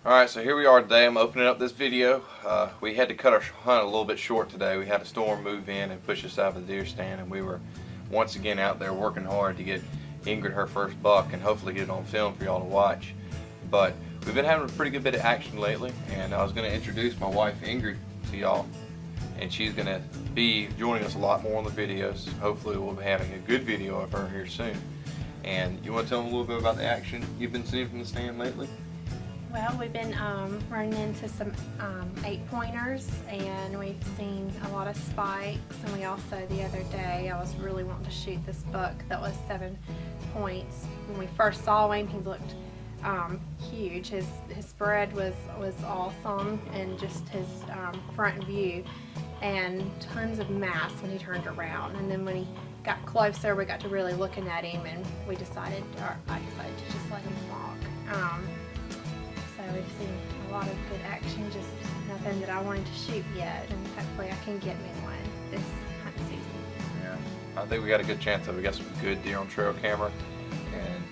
Alright, so here we are today. I'm opening up this video. We had to cut our hunt a little bit short today. We had a storm move in and push us out of the deer stand, and we were once again out there working hard to get Ingrid her first buck and hopefully get it on film for y'all to watch. But we've been having a pretty good bit of action lately, and I was going to introduce my wife Ingrid to y'all, and she's going to be joining us a lot more on the videos. Hopefully we'll be having a good video of her here soon. And you want to tell them a little bit about the action you've been seeing from the stand lately? Well, we've been running into some 8-pointers, and we've seen a lot of spikes, and we also, the other day, I was really wanting to shoot this buck that was 7 points. When we first saw him, he looked huge. His spread was awesome, and just his front view, and tons of mass when he turned around. And then when he got closer, we got to really looking at him, and I decided to just let him walk. So we've seen a lot of good action, just nothing that I wanted to shoot yet, and hopefully I can get me one this hunt season. Yeah, I think we got a good chance of it. We got some good deer on trail camera, and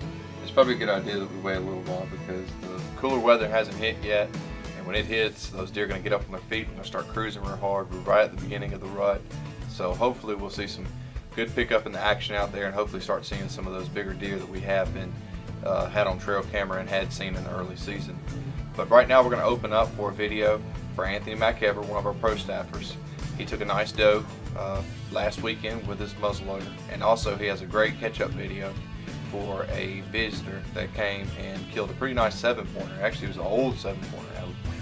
it's probably a good idea that we wait a little while because the cooler weather hasn't hit yet, and when it hits, those deer are going to get up on their feet and they'll start cruising real hard. We're right at the beginning of the rut, so hopefully we'll see some good pickup in the action out there, and hopefully start seeing some of those bigger deer that we have been had on trail camera and had seen in the early season. But right now we're going to open up for a video for Anthony Mever, one of our pro staffers. He took a nice doe last weekend with his muzzleloader, and also he has a great catch-up video for a visitor that came and killed a pretty nice 7-pointer. Actually, it was an old 7-pointer,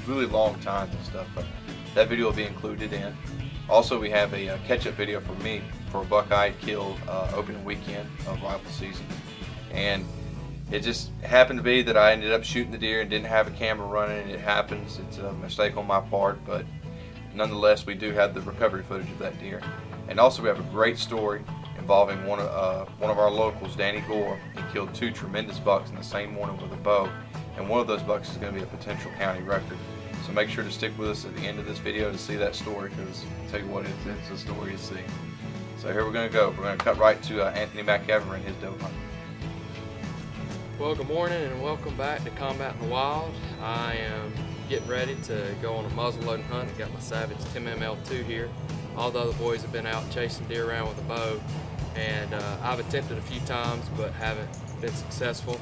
really long tines and stuff, but that video will be included in. Also, we have a catch-up video for me for a buck I killed opening weekend of rifle season, and it just happened to be that I ended up shooting the deer and didn't have a camera running. It happens. It's a mistake on my part, but nonetheless, we do have the recovery footage of that deer. And also, we have a great story involving one of our locals, Danny Gore. He killed 2 tremendous bucks in the same morning with a bow, and one of those bucks is going to be a potential county record. So make sure to stick with us at the end of this video to see that story, because I'll tell you what, it's a story to see. So here we're going to go. We're going to cut right to Anthony Mever and his doe hunt. Well, good morning and welcome back to Combat in the Wild. I am getting ready to go on a muzzleloading hunt. I've got my Savage 10mm2 here. All the other boys have been out chasing deer around with a bow, and I've attempted a few times but haven't been successful.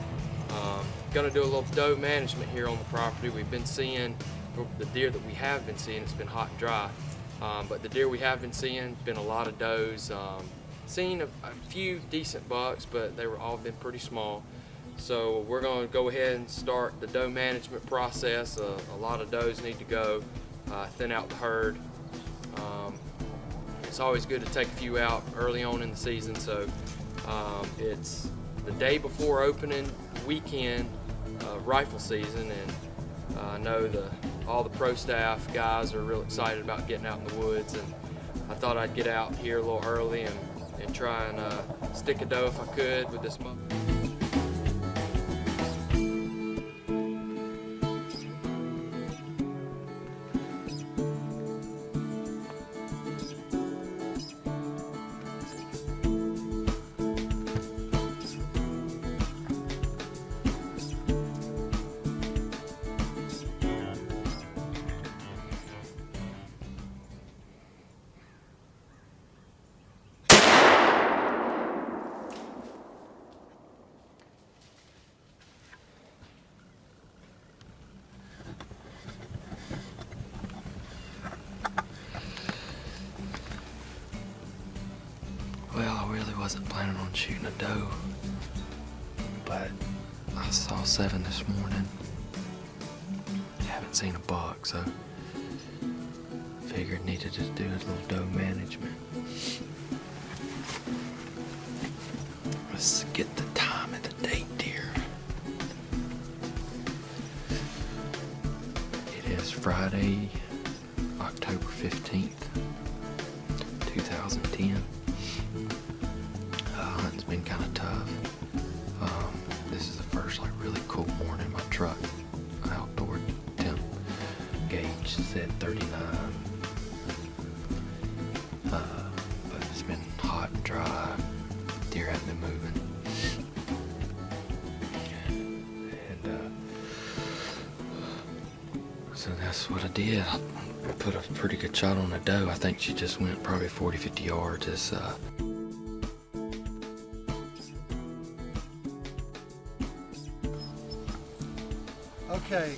Going to do a little doe management here on the property. We've been seeing the deer that we have been seeing. It's been hot and dry, but the deer we have been seeing, been a lot of does. Seen a few decent bucks, but they were all been pretty small. So we're going to go ahead and start the doe management process. A lot of does need to go, thin out the herd. It's always good to take a few out early on in the season. So it's the day before opening weekend rifle season, and I know all the pro staff guys are real excited about getting out in the woods, and I thought I'd get out here a little early and try and stick a doe if I could with this muzzle. Well, I really wasn't planning on shooting a doe, but I saw 7 this morning. Haven't seen a buck, so figured needed to do a little doe management. Let's get the time and the date here. It is Friday, October 15th, 2010. Hunting's been kind of tough. This is the first really cool morning. My truck outdoor temp gauge said 39, but it's been hot and dry. Deer haven't been moving, and So that's what I did. I put a pretty good shot on the doe. I think she just went probably 40, 50 yards. It's, Okay,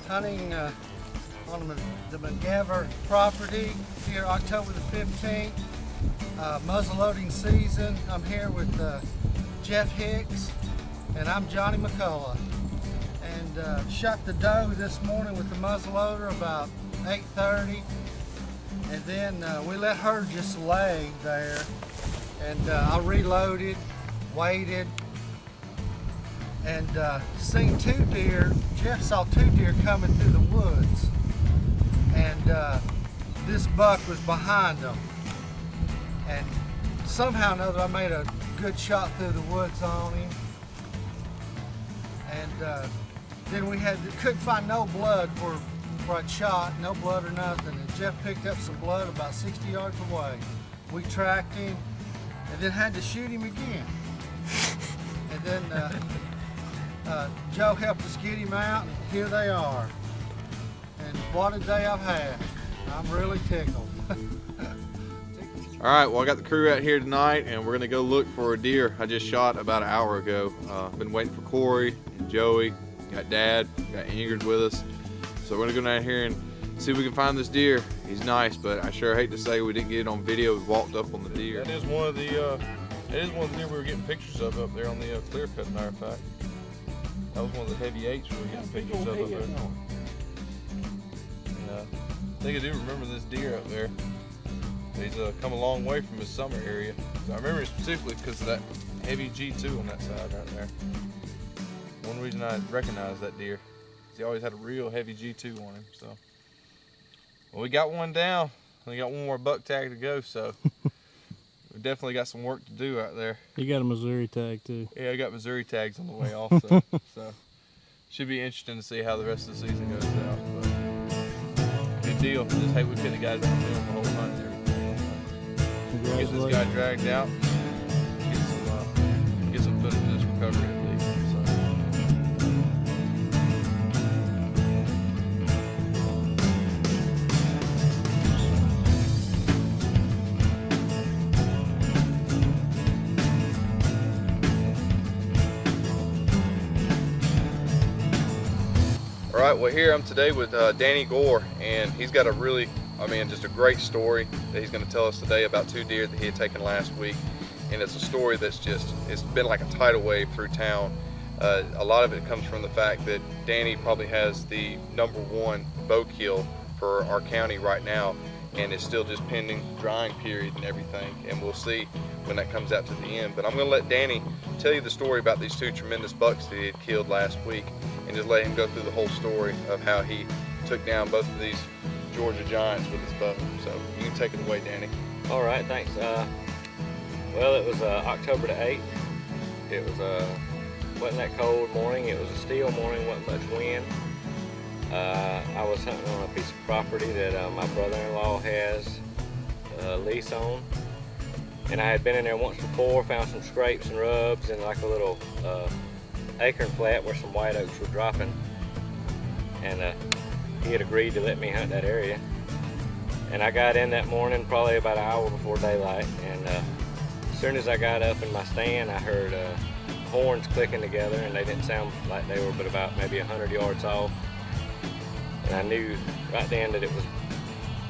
hunting on the Mever property here October the 15th, muzzleloading season. I'm here with Jeff Hicks, and I'm Johnny McCullough. And shot the doe this morning with the muzzleloader about 8:30, and then we let her just lay there, and I reloaded, waited, and seen two deer. Jeff saw two deer coming through the woods, and this buck was behind them, and somehow or another I made a good shot through the woods on him, and then we couldn't find no blood where I'd shot, no blood or nothing, and Jeff picked up some blood about 60 yards away. We tracked him and then had to shoot him again. And then Joe helped us get him out, and here they are. And what a day I've had. I'm really tickled. All right, well, I got the crew out here tonight, and we're gonna go look for a deer I just shot about an hour ago. I've been waiting for Corey and Joey, got Dad, got Ingrid with us. So we're gonna go down here and see if we can find this deer. He's nice, but I sure hate to say we didn't get it on video. We walked up on the deer. That is one of the deer we were getting pictures of up there on the clear cut, matter of fact. That was one of the heavy eights we were getting pictures of up there. And, I think I do remember this deer up there. He's come a long way from his summer area. So I remember it specifically because of that heavy G2 on that side right there. One reason I recognized that deer is he always had a real heavy G2 on him. So, well, we got one down. We got one more buck tag to go. So we definitely got some work to do out there. You got a Missouri tag too. Yeah, I got Missouri tags on the way also. So should be interesting to see how the rest of the season goes out. But good deal. Just hate we couldn't have got it on film the whole hunt and everything. Get this guy dragged out. Get some footage of this recovery at least. All right, well, here I'm today with Danny Gore, and he's got a really, just a great story that he's going to tell us today about two deer that he had taken last week. And it's a story that's it's been like a tidal wave through town. A lot of it comes from the fact that Danny probably has the #1 bow kill for our county right now, and it's still just pending drying period and everything, and we'll see when that comes out to the end. But I'm going to let Danny tell you the story about these two tremendous bucks that he had killed last week, and just let him go through the whole story of how he took down both of these Georgia giants with his bow. So you can take it away, Danny. All right, thanks. Well, it was October the 8th. It was wasn't that cold morning. It was a still morning, wasn't much wind. I was hunting on a piece of property that my brother-in-law has a lease on, and I had been in there once before, found some scrapes and rubs and like a little acorn flat where some white oaks were dropping, and he had agreed to let me hunt that area. And I got in that morning probably about an hour before daylight, and as soon as I got up in my stand, I heard horns clicking together, and they didn't sound like they were but about maybe 100 yards off. And I knew right then that it was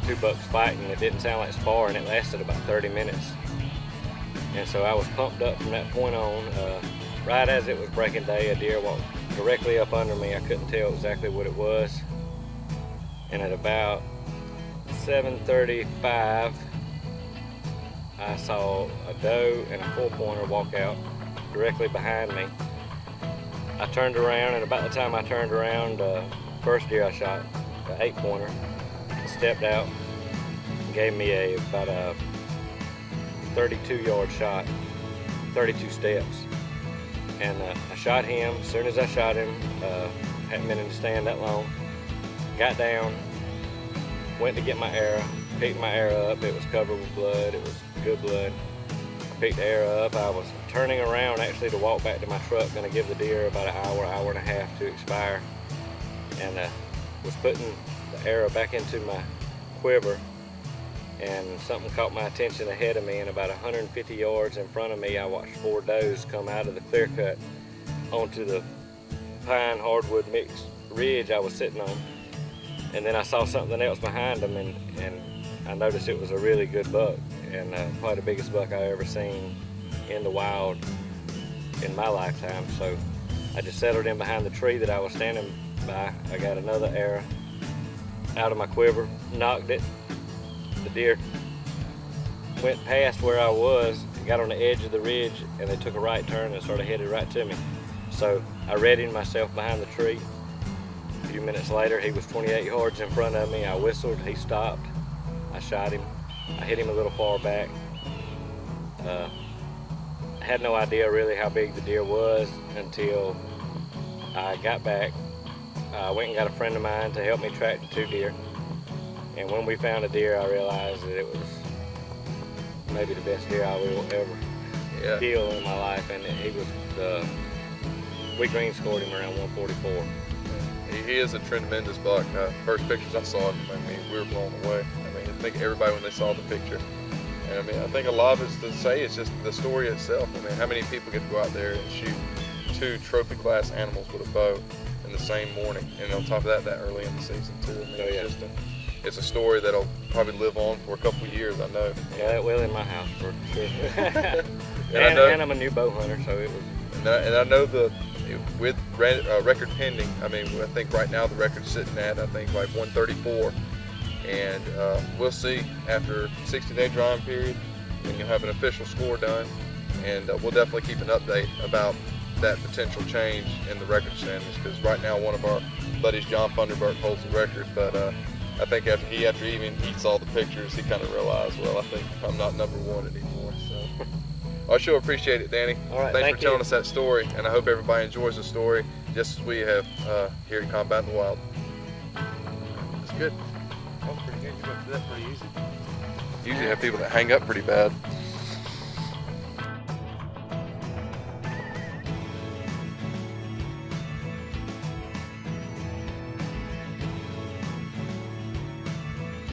two bucks fighting. It didn't sound like spar, and it lasted about 30 minutes. And so I was pumped up from that point on. Right as it was breaking day, a deer walked directly up under me. I couldn't tell exactly what it was. And at about 7:35, I saw a doe and a 4-pointer walk out directly behind me. I turned around, and about the time I turned around, first deer I shot, the 8-pointer, stepped out and gave me about a 32-yard shot, 32 steps. And I shot him. As soon as I shot him, hadn't been in the stand that long, got down, went to get my arrow, picked my arrow up. It was covered with blood. It was good blood. I picked the arrow up. I was turning around actually to walk back to my truck, going to give the deer about an hour and a half to expire. And was putting the arrow back into my quiver, and something caught my attention ahead of me, and about 150 yards in front of me I watched 4 does come out of the clear cut onto the pine hardwood mixed ridge I was sitting on. And then I saw something else behind them, and I noticed it was a really good buck, and probably the biggest buck I've ever seen in the wild in my lifetime. So I just settled in behind the tree that I was standing by. I got another arrow out of my quiver, knocked it. The deer went past where I was, got on the edge of the ridge, and they took a right turn and sort of headed right to me. So I readied myself behind the tree. A few minutes later, he was 28 yards in front of me. I whistled, he stopped. I shot him. I hit him a little far back. I had no idea really how big the deer was until I got back. I went and got a friend of mine to help me track the 2 deer. And when we found a deer, I realized that it was maybe the best deer I will ever kill in my life. And he was, we green scored him around 144. He is a tremendous buck. First pictures I saw of him, I mean, we were blown away. I mean, I think everybody when they saw the picture. And I mean, I think a lot of it's to say it's just the story itself. I mean, how many people get to go out there and shoot 2 trophy class animals with a bow in the same morning, and on top of that early in the season too. I mean, it's a story that'll probably live on for a couple of years, I know. Yeah, it will in my house for sure. and I'm a new bow hunter, so it was. And I know with record pending, I mean, I think right now the record's sitting at, I think, like 134. And we'll see after 60-day drawing period when you'll have an official score done. And we'll definitely keep an update about that potential change in the record standings, because right now one of our buddies, John Funderburk, holds the record. But I think after he even saw the pictures, he kind of realized, well, I think I'm not number 1 anymore. So I sure appreciate it, Danny. All right, Thanks for telling us that story, and I hope everybody enjoys the story just as we have here at Combat in the Wild. That's good. That was pretty good. You went through that pretty easy. Usually have people that hang up pretty bad.